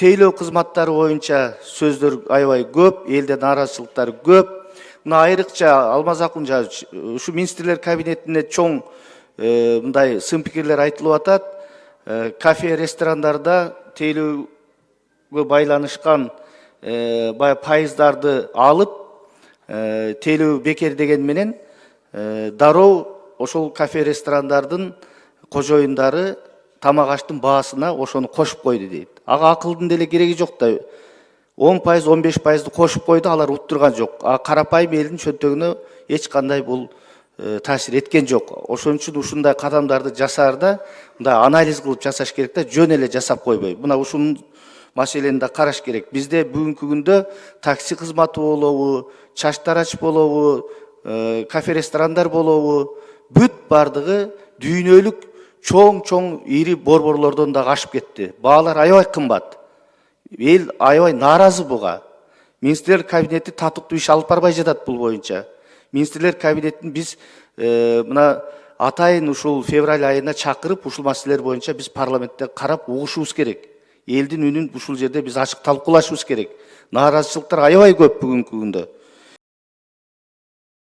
тейлөө кызматтары боюнча сөздөр аябай көп, элде нааразычылыктар көп. Мына айрыкча Алмаз Акунжанович ушу министрлер кабинетине чоң мындай сын пикирлер айтылып атат. Кафе, ресторандарда тейлөөгө байланышкан бая пайыздарды алып, тейлөө бекер деген менен дароо ошол кафе, ресторандардын кожоюндары тамак аштын баасына ошону кошуп койду дейт. Ага акылдын деле кереги жок да. 10%, 15%ды кошуп койду, алар уттурган жок. А карапайым элдин чөнтөгүнө эч кандай бул таасир эткен жок. Ошон үчүн ушундай кадамдарды жасаарда мындай анализ кылып жасаш керек да, жөн эле жасап койбой. Мына ушунун маселени да караш керек. Бизде бүгүнкү күндө такси кызматы болобу, чач тарач болобу, кафе, ресторандар болобу, бүт бардыгы дүйнөлүк чоң ири борборлордон да ашып кетти. Баалар аябай кымбат. Эл аябай нааразы буга. Министрлер кабинети татыктуу иш алып барбай жатат бул боюнча. Министрлер кабинетин биз мына атайын ушул февраль айына чакырып, ушул маселелер боюнча биз парламентте карап угушубуз керек. Элдин үнүн ушул жерде биз ачык талкуулашыбыз керек. Нааразычылыктар аябай көп бүгүнкү күндө.